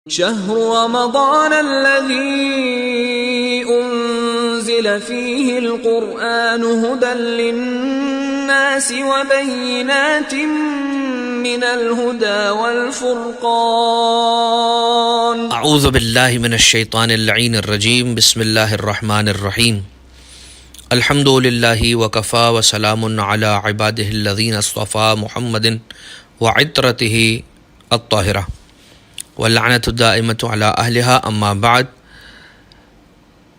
شهر رمضان الذي أنزل فيه القرآن هدى للناس وبينات من الهدى والفرقان اعوذ باللہ من الشیطان اللعین الرجیم بسم اللہ الرحمن الرحیم الحمد للہ وکفا وسلام علی عبادہ الذین اصطفى محمد وعطرتہ الطاہرہ واللعنۃ الدائمۃ علی اہلہا اما بعد۔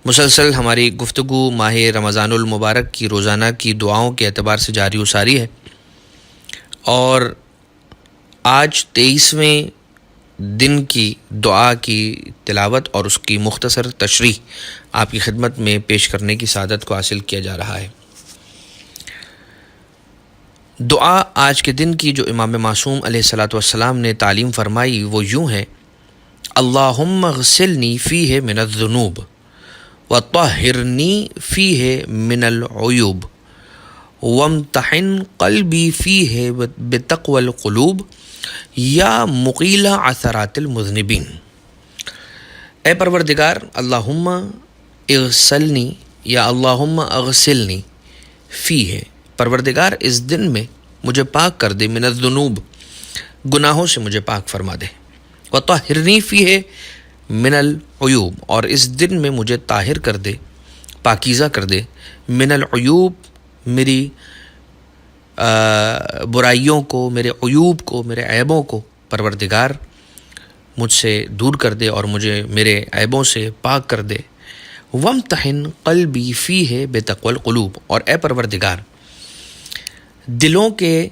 مسلسل ہماری گفتگو ماہ رمضان المبارک کی روزانہ کی دعاؤں کے اعتبار سے جاری و ساری ہے، اور آج 23ویں دن کی دعا کی تلاوت اور اس کی مختصر تشریح آپ کی خدمت میں پیش کرنے کی سعادت کو حاصل کیا جا رہا ہے۔ دعا آج کے دن کی جو امام معصوم علیہ الصلاۃ والسلام نے تعلیم فرمائی وہ یوں ہے: اللہم اغسلنی فیہ من الذنوب وطہرنی فیہ من العیوب وامتحن قلبی فیہ بتقوی القلوب یا مقیل عثرات المذنبین۔ اے پروردگار، اللہم اغسلنی یا اللہم اغسلنی فیہ، پروردگار اس دن میں مجھے پاک کر دے، من الذنوب، گناہوں سے مجھے پاک فرما دے، وطہرنی فیہ من العیوب، اور اس دن میں مجھے طاہر کر دے، پاکیزہ کر دے، من العیوب، میری برائیوں کو، میرے عیوب کو، میرے عیبوں کو پروردگار مجھ سے دور کر دے اور مجھے میرے عیبوں سے پاک کر دے۔ وامتحن قلبی فیہ بتقوی القلوب، اور اے پروردگار دلوں کے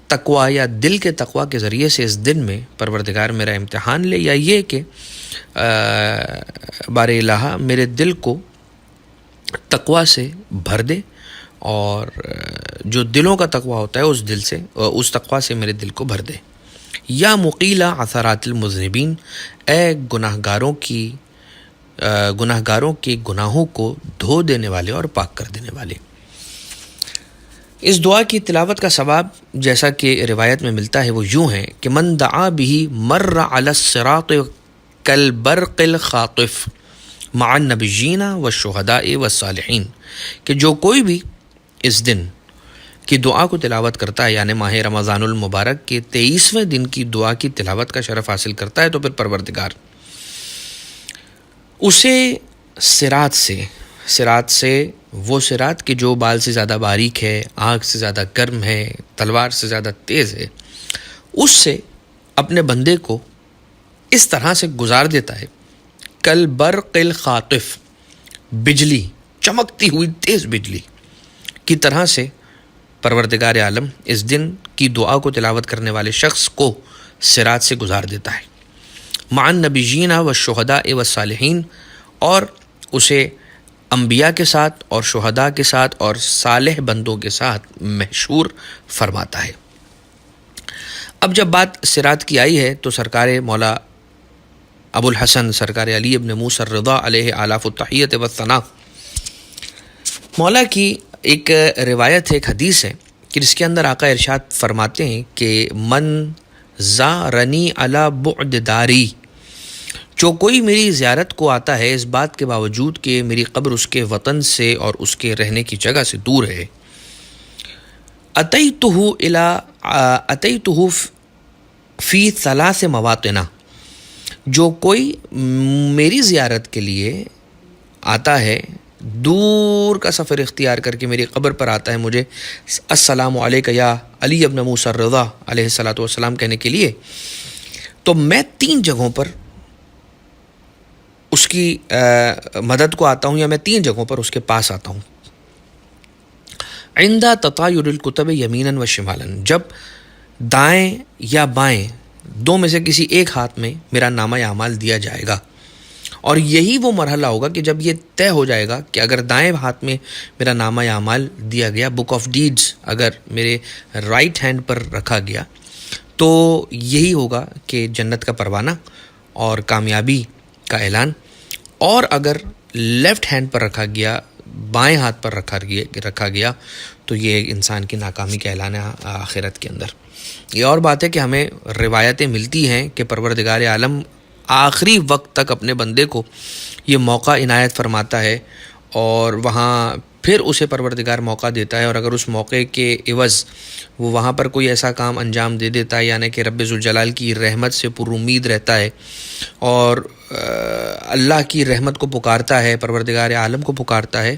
تقوی یا دل کے تقوی کے ذریعے سے اس دن میں پروردگار میرا امتحان لے، یا یہ کہ بار الہ میرے دل کو تقوی سے بھر دے، اور جو دلوں کا تقوی ہوتا ہے اس دل سے، اس تقوی سے میرے دل کو بھر دے۔ یا مقیل عثرات المذنبین، اے گناہگاروں کے گناہوں کو دھو دینے والے اور پاک کر دینے والے۔ اس دعا کی تلاوت کا ثواب جیسا کہ روایت میں ملتا ہے وہ یوں ہے کہ من دعا بہ مر علی الصراط کالبرق الخاطف مع النبیین والشہداء والصالحین، کہ جو کوئی بھی اس دن کی دعا کو تلاوت کرتا ہے، یعنی ماہ رمضان المبارک کے 23ویں دن کی دعا کی تلاوت کا شرف حاصل کرتا ہے، تو پھر پروردگار اسے صراط سے وہ صراط کہ جو بال سے زیادہ باریک ہے، آگ سے زیادہ گرم ہے، تلوار سے زیادہ تیز ہے، اس سے اپنے بندے کو اس طرح سے گزار دیتا ہے، کالبرق الخاطف، بجلی، چمکتی ہوئی تیز بجلی کی طرح سے پروردگار عالم اس دن کی دعا کو تلاوت کرنے والے شخص کو صراط سے گزار دیتا ہے، مع النبیین والشہداء والصالحین، اور اسے انبیاء کے ساتھ اور شہداء کے ساتھ اور صالح بندوں کے ساتھ محشور فرماتا ہے۔ اب جب بات صراط کی آئی ہے تو سرکار مولا ابو الحسن سرکار علی ابن موسیٰ الرضا علیہ آلاف التحیت والثناء مولا کی ایک روایت ہے، ایک حدیث ہے کہ جس کے اندر آقا ارشاد فرماتے ہیں کہ من زارنی علی بعد داری، جو کوئی میری زیارت کو آتا ہے اس بات کے باوجود کہ میری قبر اس کے وطن سے اور اس کے رہنے کی جگہ سے دور ہے، اتیتہ فی ثلاث مواطن، جو کوئی میری زیارت کے لیے آتا ہے، دور کا سفر اختیار کر کے میری قبر پر آتا ہے مجھے السلام علیک یا علی ابن موسیٰ الرضا علیہ الصلاۃ والسلام کہنے کے لیے، تو میں 3 جگہوں پر اس کی مدد کو آتا ہوں، یا میں 3 جگہوں پر اس کے پاس آتا ہوں۔ عند تطایر الکتب یمینا و شمالا، جب دائیں یا بائیں دو میں سے کسی ایک ہاتھ میں میرا نامہ اعمال دیا جائے گا، اور یہی وہ مرحلہ ہوگا کہ جب یہ طے ہو جائے گا کہ اگر دائیں ہاتھ میں میرا نامہ اعمال دیا گیا، بک آف ڈیڈز اگر میرے رائٹ ہینڈ پر رکھا گیا، تو یہی ہوگا کہ جنت کا پروانہ اور کامیابی کا اعلان، اور اگر لیفٹ ہینڈ پر رکھا گیا، بائیں ہاتھ پر رکھا گیا، تو یہ انسان کی ناکامی کا اعلان ہے آخرت کے اندر۔ یہ اور بات ہے کہ ہمیں روایتیں ملتی ہیں کہ پروردگار عالم آخری وقت تک اپنے بندے کو یہ موقع عنایت فرماتا ہے، اور وہاں پھر اسے پروردگار موقع دیتا ہے، اور اگر اس موقع کے عوض وہ وہاں پر کوئی ایسا کام انجام دے دیتا ہے، یعنی کہ رب ذوالجلال کی رحمت سے پر امید رہتا ہے اور اللہ کی رحمت کو پکارتا ہے، پروردگار عالم کو پکارتا ہے،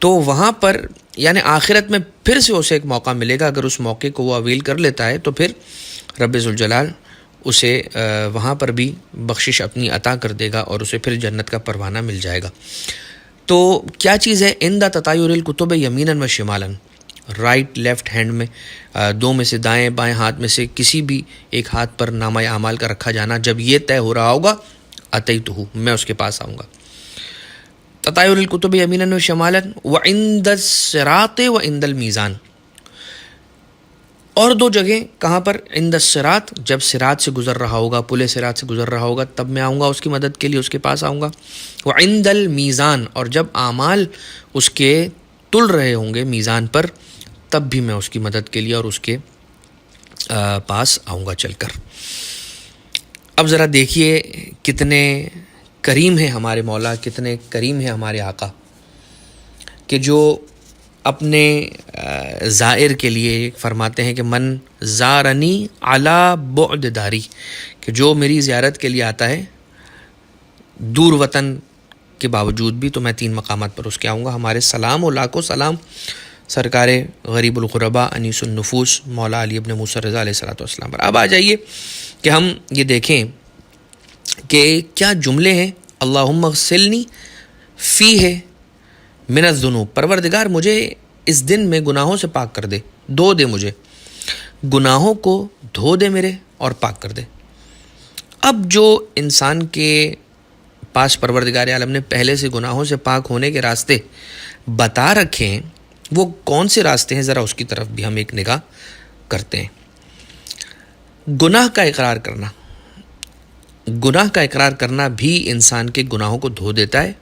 تو وہاں پر یعنی آخرت میں پھر سے اسے ایک موقع ملے گا۔ اگر اس موقع کو وہ اویل کر لیتا ہے تو پھر رب ذوالجلال اسے وہاں پر بھی بخشش اپنی عطا کر دے گا اور اسے پھر جنت کا پروانہ مل جائے گا۔ تو کیا چیز ہے؟ عند تطایر الکتب یمیناً و شمالاً، رائٹ لیفٹ ہینڈ میں، دو میں سے دائیں بائیں ہاتھ میں سے کسی بھی ایک ہاتھ پر نامہ اعمال کا رکھا جانا، جب یہ طے ہو رہا ہوگا اتیتہ، میں اس کے پاس آؤں گا۔ تطایر الکتب یمیناً و شمالاً وعند الصراط وعند المیزان، اور دو جگہیں کہاں پر؟ عند الصراط، جب صراط سے گزر رہا ہوگا، پل صراط سے گزر رہا ہوگا، تب میں آؤں گا اس کی مدد کے لیے، اس کے پاس آؤں گا۔ وعند المیزان، اور جب اعمال اس کے تل رہے ہوں گے میزان پر، تب بھی میں اس کی مدد کے لیے اور اس کے پاس آؤں گا چل کر۔ اب ذرا دیکھیے کتنے کریم ہیں ہمارے مولا، کتنے کریم ہیں ہمارے آقا، کہ جو اپنے زائر کے لیے فرماتے ہیں کہ من زارنی علی بعد داری، کہ جو میری زیارت کے لیے آتا ہے دور وطن کے باوجود بھی، تو میں 3 مقامات پر اس کے آؤں گا۔ ہمارے سلام و لاکھوں سلام سرکار غریب الغربا انیس النفوس مولا علی ابن موسیٰ رضا علیہ السلام پر۔ اب آ جائیے کہ ہم یہ دیکھیں کہ کیا جملے ہیں۔ اللہم اغسلنی فیہ من الذنوب، پروردگار مجھے اس دن میں گناہوں سے پاک کر دے، دھو دے، مجھے گناہوں کو دھو دے میرے اور پاک کر دے۔ اب جو انسان کے پاس پروردگار عالم نے پہلے سے گناہوں سے پاک ہونے کے راستے بتا رکھے ہیں، وہ کون سے راستے ہیں؟ ذرا اس کی طرف بھی ہم ایک نگاہ کرتے ہیں۔ گناہ کا اقرار کرنا، گناہ کا اقرار کرنا بھی انسان کے گناہوں کو دھو دیتا ہے۔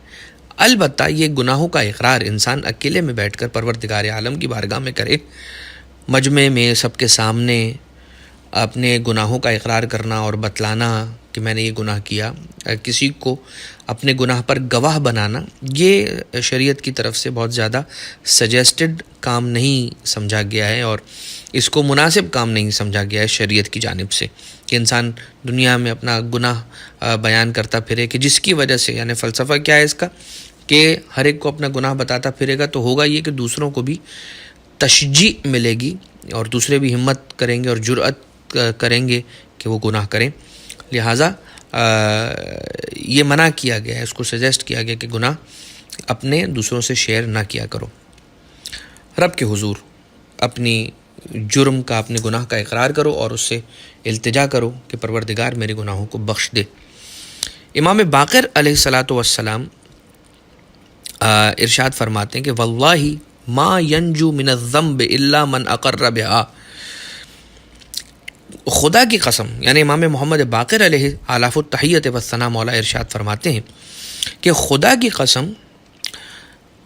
البتہ یہ گناہوں کا اقرار انسان اکیلے میں بیٹھ کر پروردگار عالم کی بارگاہ میں کرے، مجمع میں سب کے سامنے اپنے گناہوں کا اقرار کرنا اور بتلانا کہ میں نے یہ گناہ کیا، کسی کو اپنے گناہ پر گواہ بنانا، یہ شریعت کی طرف سے بہت زیادہ سجیسٹڈ کام نہیں سمجھا گیا ہے، اور اس کو مناسب کام نہیں سمجھا گیا ہے شریعت کی جانب سے، کہ انسان دنیا میں اپنا گناہ بیان کرتا پھرے، کہ جس کی وجہ سے، یعنی فلسفہ کیا ہے اس کا، کہ ہر ایک کو اپنا گناہ بتاتا پھرے گا تو ہوگا یہ کہ دوسروں کو بھی تشجیع ملے گی اور دوسرے بھی ہمت کریں گے اور جرأت کریں گے کہ وہ گناہ کریں۔ لہٰذا یہ منع کیا گیا ہے، اس کو سجیسٹ کیا گیا کہ گناہ اپنے دوسروں سے شیئر نہ کیا کرو۔ رب کے حضور اپنی جرم کا، اپنے گناہ کا اقرار کرو اور اس سے التجا کرو کہ پروردگار میرے گناہوں کو بخش دے۔ امام باقر علیہ السلام ارشاد فرماتے ہیں کہ واللہ ما ینجو من الذنب الا من اقر بہا، خدا کی قسم، یعنی امام محمد باقر علیہ آلاف التحیت والثناء مولا ارشاد فرماتے ہیں کہ خدا کی قسم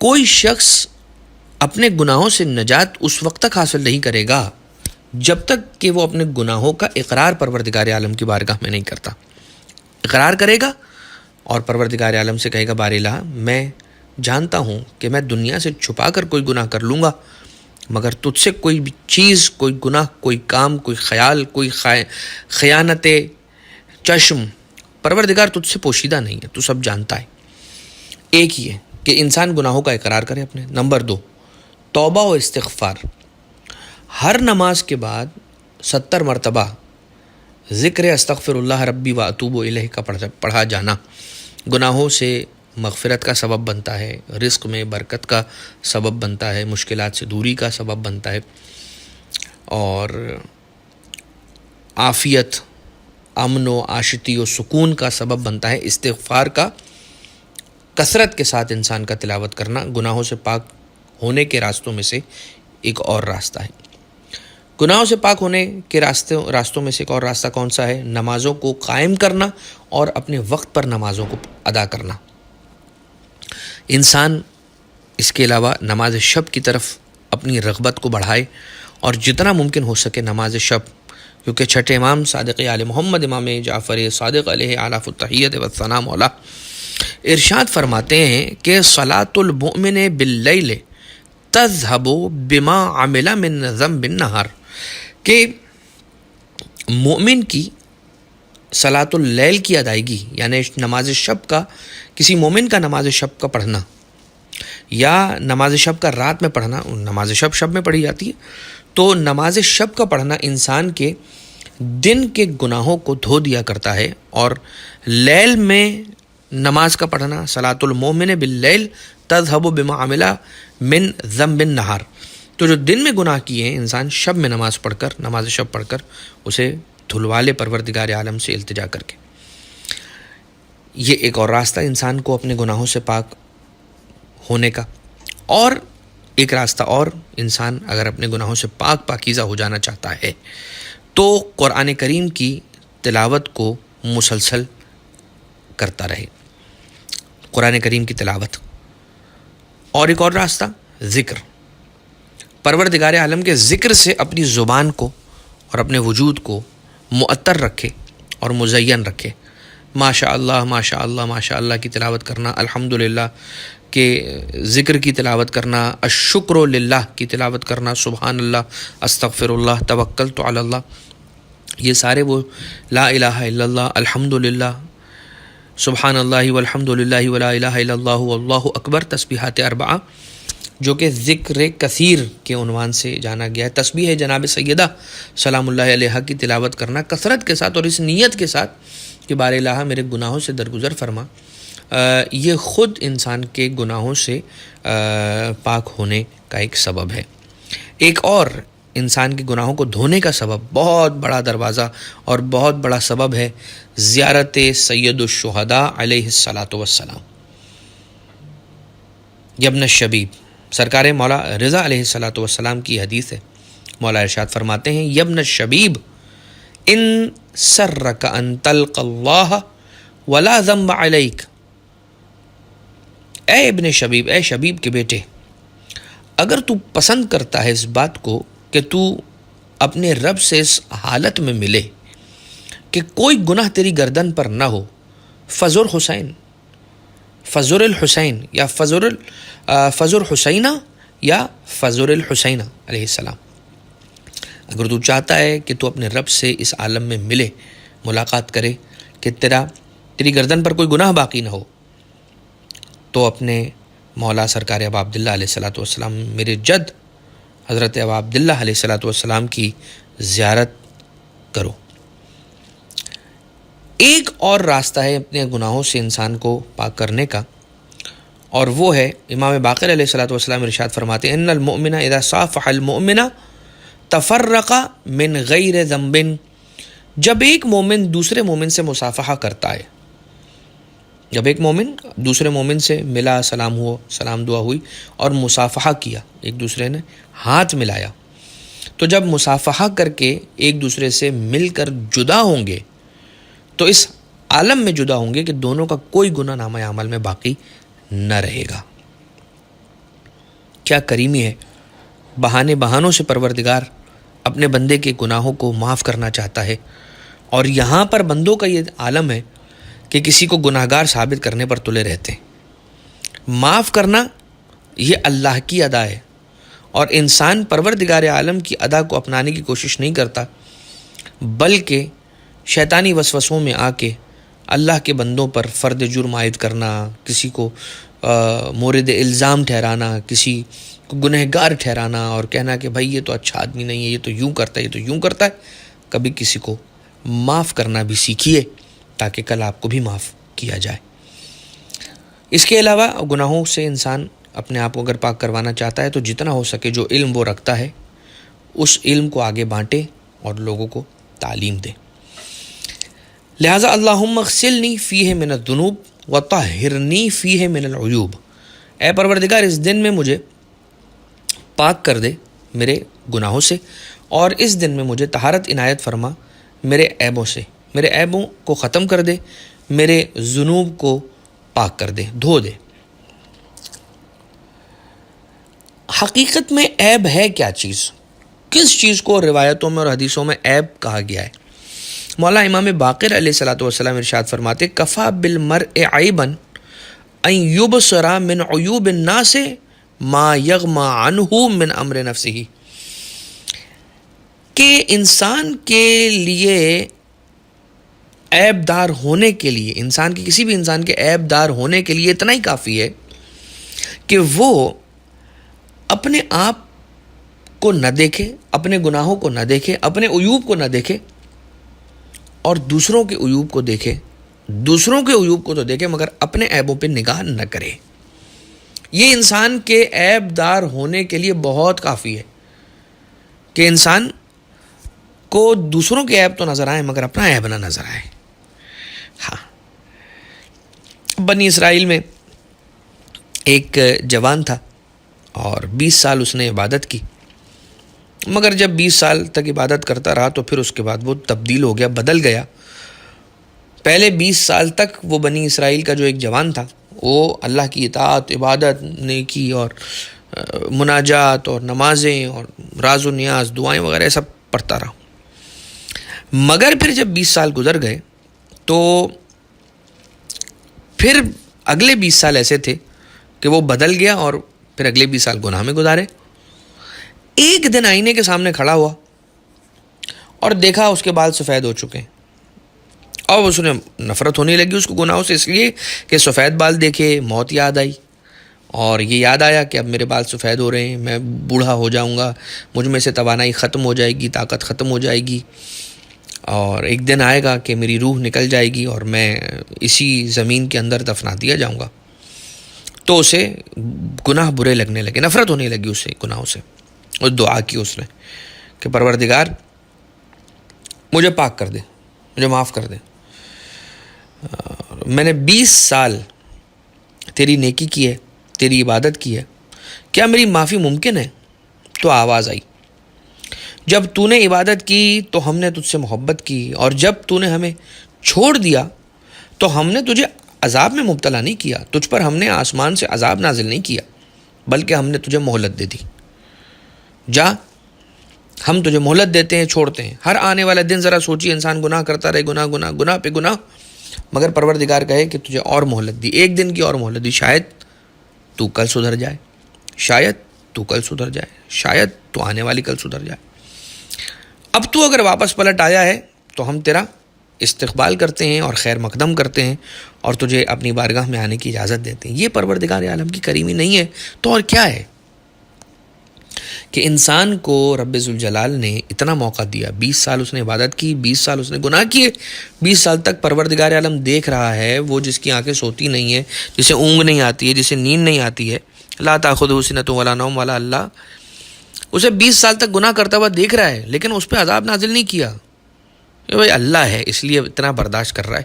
کوئی شخص اپنے گناہوں سے نجات اس وقت تک حاصل نہیں کرے گا جب تک کہ وہ اپنے گناہوں کا اقرار پروردگار عالم کی بارگاہ میں نہیں کرتا۔ اقرار کرے گا اور پروردگار عالم سے کہے گا بار الہ، میں جانتا ہوں کہ میں دنیا سے چھپا کر کوئی گناہ کر لوں گا، مگر تجھ سے کوئی بھی چیز، کوئی گناہ، کوئی کام، کوئی خیال، کوئی خیانت چشم، پروردگار تجھ سے پوشیدہ نہیں ہے، تو سب جانتا ہے۔ ایک ہی ہے کہ انسان گناہوں کا اقرار کرے اپنے۔ نمبر 2، توبہ و استغفار، ہر نماز کے بعد 70 مرتبہ ذکر استغفر اللہ ربی و اتوب الیہ کا پڑھا جانا گناہوں سے مغفرت کا سبب بنتا ہے، رزق میں برکت کا سبب بنتا ہے، مشکلات سے دوری کا سبب بنتا ہے، اور عافیت، امن و عاشتی و سکون کا سبب بنتا ہے۔ استغفار کا کثرت کے ساتھ انسان کا تلاوت کرنا گناہوں سے پاک ہونے کے راستوں میں سے ایک اور راستہ ہے۔ گناہوں سے پاک ہونے کے راستوں میں سے ایک اور راستہ کون سا ہے؟ نمازوں کو قائم کرنا اور اپنے وقت پر نمازوں کو ادا کرنا۔ انسان اس کے علاوہ نماز شب کی طرف اپنی رغبت کو بڑھائے اور جتنا ممکن ہو سکے نماز شب، کیونکہ چھٹے امام صادق آل محمد امام جعفر صادق علیہ اعلیٰ التحیت والثناء مولا ارشاد فرماتے ہیں کہ صلاۃ المؤمن باللیل تذہب بما عمل من ذنب النہار، کہ مومن کی صلاۃ اللیل کی ادائیگی یعنی نماز شب کا، کسی مومن کا نماز شب کا پڑھنا یا نماز شب کا رات میں پڑھنا، نماز شب میں پڑھی جاتی ہے، تو نماز شب کا پڑھنا انسان کے دن کے گناہوں کو دھو دیا کرتا ہے، اور لیل میں نماز کا پڑھنا صلاۃ المؤمن باللیل تذہب بما عمل من ذنب النہار، تو جو دن میں گناہ کیے ہیں انسان شب میں نماز شب پڑھ کر اسے دھلوا لے پروردگار عالم سے التجا کر کے۔ یہ ایک اور راستہ انسان کو اپنے گناہوں سے پاک ہونے کا، اور ایک راستہ اور، انسان اگر اپنے گناہوں سے پاکیزہ ہو جانا چاہتا ہے تو قرآن کریم کی تلاوت کو مسلسل کرتا رہے، قرآن کریم کی تلاوت۔ اور ایک اور راستہ ذکر، پروردگار عالم کے ذکر سے اپنی زبان کو اور اپنے وجود کو معطر رکھے اور مزین رکھے۔ ماشاء اللہ ماشاء اللہ ماشاء اللہ کی تلاوت کرنا، الحمدللہ کے ذکر کی تلاوت کرنا، الشکر للہ کی تلاوت کرنا، سبحان اللہ، استغفر اللہ، توکلت علی اللہ، یہ سارے وہ لا الہ الا اللہ، الحمدللہ، سبحان اللہ والحمدللہ ولا الہ الا اللہ واللہ اکبر، تسبیحات 4 جو کہ ذکر کثیر کے عنوان سے جانا گیا ہے۔ تسبیح جناب سیدہ سلام اللہ علیہ کی تلاوت کرنا کثرت کے ساتھ اور اس نیت کے ساتھ کہ بار الہ میرے گناہوں سے درگزر فرما، یہ خود انسان کے گناہوں سے پاک ہونے کا ایک سبب ہے۔ ایک اور انسان کے گناہوں کو دھونے کا سبب، بہت بڑا دروازہ اور بہت بڑا سبب ہے زیارت سید الشہداء علیہ الصلاۃ والسلام۔ ابن الشبیب، سرکار مولا رضا علیہ الصلاۃ والسلام کی حدیث ہے، مولا ارشاد فرماتے ہیں ابن الشبیب ان سرک ان تلق اللہ ولا ذنب علیک، اے ابن شبیب، اے شبیب کے بیٹے، اگر تو پسند کرتا ہے اس بات کو کہ تو اپنے رب سے اس حالت میں ملے کہ کوئی گناہ تیری گردن پر نہ ہو، فزر حسین، فزر الحسین یا فزر حسینہ یا فزر الحسینہ علیہ السلام، اگر تو چاہتا ہے کہ تو اپنے رب سے اس عالم میں ملے، ملاقات کرے، کہ تیری گردن پر کوئی گناہ باقی نہ ہو، تو اپنے مولا سرکار ابا عبداللہ علیہ الصلاۃ والسلام، میرے جد حضرت ابا عبداللہ علیہ الصلاۃ والسلام کی زیارت کرو۔ ایک اور راستہ ہے اپنے گناہوں سے انسان کو پاک کرنے کا، اور وہ ہے امام باقر علیہ الصلاۃ والسلام ارشاد فرماتے ہیں ان المؤمن اذا صافح المؤمن تفرق من غیر ذنب، جب ایک مومن دوسرے مومن سے مصافحہ کرتا ہے، جب ایک مومن دوسرے مومن سے ملا، سلام دعا ہوئی اور مصافحہ کیا، ایک دوسرے نے ہاتھ ملایا، تو جب مصافحہ کر کے ایک دوسرے سے مل کر جدا ہوں گے تو اس عالم میں جدا ہوں گے کہ دونوں کا کوئی گناہ نامہ عمل میں باقی نہ رہے گا۔ کیا کریمی ہے، بہانوں سے پروردگار اپنے بندے کے گناہوں کو معاف کرنا چاہتا ہے، اور یہاں پر بندوں کا یہ عالم ہے کہ کسی کو گناہگار ثابت کرنے پر تلے رہتے ہیں۔ معاف کرنا یہ اللہ کی ادا ہے، اور انسان پروردگار عالم کی ادا کو اپنانے کی کوشش نہیں کرتا، بلکہ شیطانی وسوسوں میں آ کے اللہ کے بندوں پر فرد جرم عائد کرنا، کسی کو مورد الزام ٹھہرانا، کسی کو گنہگار ٹھہرانا اور کہنا کہ بھائی یہ تو اچھا آدمی نہیں ہے، یہ تو یوں کرتا ہے، یہ تو یوں کرتا ہے۔ کبھی کسی کو معاف کرنا بھی سیکھیے تاکہ کل آپ کو بھی معاف کیا جائے۔ اس کے علاوہ گناہوں سے انسان اپنے آپ کو اگر پاک کروانا چاہتا ہے تو جتنا ہو سکے جو علم وہ رکھتا ہے اس علم کو آگے بانٹے اور لوگوں کو تعلیم دے۔ لہٰذا اللہم اغسلنی فیہ من الذنوب وطہرنی فیہ من العیوب، اے پروردگار اس دن میں مجھے پاک کر دے میرے گناہوں سے، اور اس دن میں مجھے طہارت عنایت فرما میرے عیبوں سے، میرے عیبوں کو ختم کر دے، میرے ذنوب کو پاک کر دے، دھو دے۔ حقیقت میں عیب ہے کیا چیز؟ کس چیز کو روایتوں میں اور حدیثوں میں عیب کہا گیا ہے؟ مولا امام باقر علیہ الصلوۃ والسلام ارشاد فرماتے کفا بالمرء عیبا ان یبصر من عیوب الناس ما یغما عنہ من امر نفسہ، کہ انسان کے لیے عیب دار ہونے کے لیے، انسان کی کسی بھی انسان کے عیب دار ہونے کے لیے اتنا ہی کافی ہے کہ وہ اپنے آپ کو نہ دیکھے، اپنے گناہوں کو نہ دیکھے، اپنے عیوب کو نہ دیکھے، اور دوسروں کے عیوب کو دیکھے. دوسروں کے عیوب کو تو دیکھے مگر اپنے عیبوں پہ نگاہ نہ کرے. یہ انسان کے عیب دار ہونے کے لیے بہت کافی ہے کہ انسان کو دوسروں کے عیب تو نظر آئے مگر اپنا عیب نہ نظر آئے. ہاں، بنی اسرائیل میں ایک جوان تھا اور 20 سال اس نے عبادت کی، مگر جب 20 سال تک عبادت کرتا رہا تو پھر اس کے بعد وہ تبدیل ہو گیا، بدل گیا. پہلے 20 سال تک وہ بنی اسرائیل کا جو ایک جوان تھا وہ اللہ کی اطاعت، عبادت، نیکی اور مناجات اور نمازیں اور راز و نیاز، دعائیں وغیرہ سب پڑھتا رہا. مگر پھر جب 20 سال گزر گئے تو پھر اگلے 20 سال ایسے تھے کہ وہ بدل گیا اور پھر اگلے 20 سال گناہ میں گزارے. ایک دن آئینے کے سامنے کھڑا ہوا اور دیکھا اس کے بال سفید ہو چکے ہیں، اور اس نے نفرت ہونے لگی اس کو گناہوں سے، اس لیے کہ سفید بال دیکھے موت یاد آئی، اور یہ یاد آیا کہ اب میرے بال سفید ہو رہے ہیں، میں بوڑھا ہو جاؤں گا، مجھ میں سے توانائی ختم ہو جائے گی، طاقت ختم ہو جائے گی، اور ایک دن آئے گا کہ میری روح نکل جائے گی اور میں اسی زمین کے اندر دفنا دیا جاؤں گا. تو اسے گناہ برے لگنے لگے، نفرت ہونے لگی اس سے گناہوں سے. اور دعا کی اس نے کہ پروردگار مجھے پاک کر دے، مجھے معاف کر دے، میں نے 20 سال تیری نیکی کی ہے، تیری عبادت کی ہے، کیا میری معافی ممکن ہے؟ تو آواز آئی، جب تو نے عبادت کی تو ہم نے تجھ سے محبت کی، اور جب تو نے ہمیں چھوڑ دیا تو ہم نے تجھے عذاب میں مبتلا نہیں کیا، تجھ پر ہم نے آسمان سے عذاب نازل نہیں کیا، بلکہ ہم نے تجھے مہلت دے دی. جا، ہم تجھے مہلت دیتے ہیں، چھوڑتے ہیں. ہر آنے والا دن ذرا سوچیے، انسان گناہ کرتا رہے، گناہ پہ گناہ، مگر پروردگار کہے کہ تجھے اور مہلت دی، ایک دن کی اور مہلت دی، شاید تو کل سدھر جائے، شاید تو کل سدھر جائے، شاید تو آنے والی کل سدھر جائے. اب تو اگر واپس پلٹ آیا ہے تو ہم تیرا استقبال کرتے ہیں اور خیر مقدم کرتے ہیں اور تجھے اپنی بارگاہ میں آنے کی اجازت دیتے ہیں. یہ پروردگار عالم کی کریمی نہیں ہے تو اور کیا ہے کہ انسان کو رب ذوالجلال نے اتنا موقع دیا، 20 سال اس نے عبادت کی، 20 سال اس نے گناہ کیے، 20 سال تک پروردگار عالم دیکھ رہا ہے. وہ جس کی آنکھیں سوتی نہیں ہیں، جسے اونگ نہیں آتی ہے، جسے نیند نہیں آتی ہے، لا تأخذہ سنۃ ولا نوم والا اللہ اسے 20 سال تک گناہ کرتا ہوا دیکھ رہا ہے، لیکن اس پہ عذاب نازل نہیں کیا. یہ بھائی اللہ ہے اس لیے اتنا برداشت کر رہا ہے.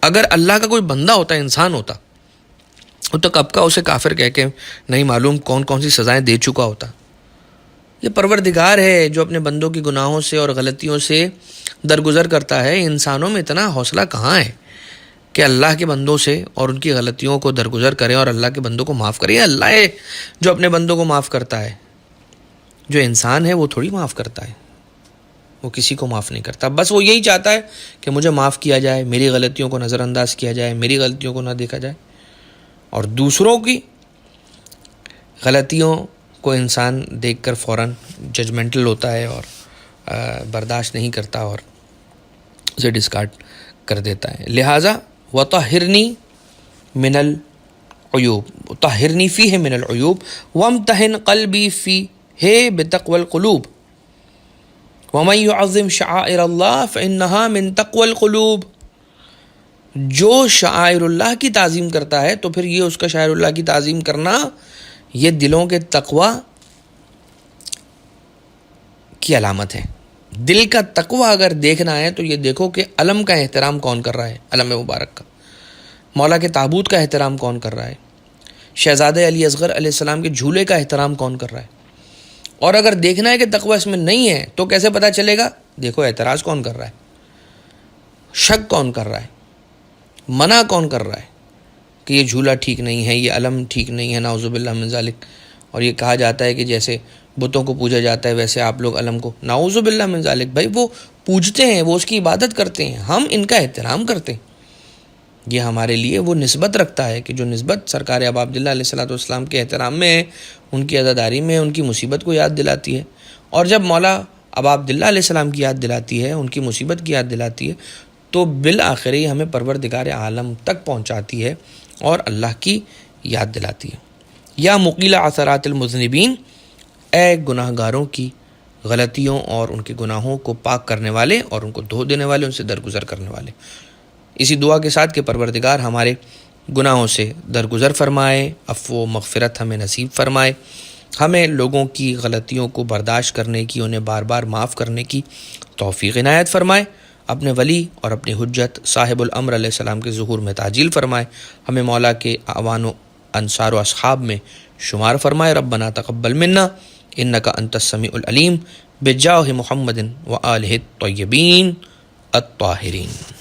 اگر اللہ کا کوئی بندہ ہوتا، انسان ہوتا، تو کب کا اسے کافر کہہ کے نہیں معلوم کون کون سی سزائیں دے چکا ہوتا. یہ پروردگار ہے جو اپنے بندوں کی گناہوں سے اور غلطیوں سے درگزر کرتا ہے. انسانوں میں اتنا حوصلہ کہاں ہے کہ اللہ کے بندوں سے اور ان کی غلطیوں کو درگزر کرے اور اللہ کے بندوں کو معاف کرے. یہ اللہ ہے جو اپنے بندوں کو معاف کرتا ہے. جو انسان ہے وہ تھوڑی معاف کرتا ہے، وہ کسی کو معاف نہیں کرتا. بس وہ یہی چاہتا ہے کہ مجھے معاف کیا جائے، میری غلطیوں کو نظر انداز کیا جائے، میری غلطیوں کو نہ دیکھا جائے. اور دوسروں کی غلطیوں کو انسان دیکھ کر فوراً ججمنٹل ہوتا ہے اور برداشت نہیں کرتا اور اسے ڈسکارڈ کر دیتا ہے. لہٰذا وطہرنی من العیوب، طہرنی فیہ من العیوب وامتحن قلبی فیہ بتقوی القلوب ومن یعظم شعائر اللہ فإنہا من تقوی القلوب. جو شعائر اللہ کی تعظیم کرتا ہے تو پھر یہ اس کا شعائر اللہ کی تعظیم کرنا یہ دلوں کے تقوی کی علامت ہے. دل کا تقوی اگر دیکھنا ہے تو یہ دیکھو کہ علم کا احترام کون کر رہا ہے، علم مبارک کا. مولا کے تابوت کا احترام کون کر رہا ہے، شہزادہ علی اصغر علیہ السلام کے جھولے کا احترام کون کر رہا ہے. اور اگر دیکھنا ہے کہ تقوی اس میں نہیں ہے تو کیسے پتہ چلے گا؟ دیکھو اعتراض کون کر رہا ہے، شک کون کر رہا ہے، منع کون کر رہا ہے کہ یہ جھولا ٹھیک نہیں ہے، یہ علم ٹھیک نہیں ہے، نعوذ باللہ من ذالک. اور یہ کہا جاتا ہے کہ جیسے بتوں کو پوجا جاتا ہے ویسے آپ لوگ علم کو، نعوذ باللہ من ذالک. بھائی وہ پوجتے ہیں، وہ اس کی عبادت کرتے ہیں، ہم ان کا احترام کرتے ہیں. یہ ہمارے لیے وہ نسبت رکھتا ہے کہ جو نسبت سرکار ابا عبداللہ علیہ الصلوۃ والسلام کے احترام میں ہے، ان کی عزاداری میں، ان کی مصیبت کو یاد دلاتی ہے. اور جب مولا ابا عبداللہ علیہ السلام کی یاد دلاتی ہے، ان کی مصیبت کی یاد دلاتی ہے، تو بالآخر یہ ہمیں پروردگار عالم تک پہنچاتی ہے اور اللہ کی یاد دلاتی ہے. یا مقیل عثرات المذنبین، اے گناہ گاروں کی غلطیوں اور ان کے گناہوں کو پاک کرنے والے اور ان کو دھو دینے والے، ان سے درگزر کرنے والے. اسی دعا کے ساتھ کہ پروردگار ہمارے گناہوں سے درگزر فرمائے، عفو و مغفرت ہمیں نصیب فرمائے، ہمیں لوگوں کی غلطیوں کو برداشت کرنے کی، انہیں بار بار معاف کرنے کی توفیق عنایت فرمائے، اپنے ولی اور اپنی حجت صاحب الامر علیہ السلام کے ظہور میں تعجیل فرمائے، ہمیں مولا کے اعوان و انصار و اصحاب میں شمار فرمائے. ربنا تقبل منا انک انت السمیع العلیم بجاہ محمد و آلہ الطیبین الطاہرین.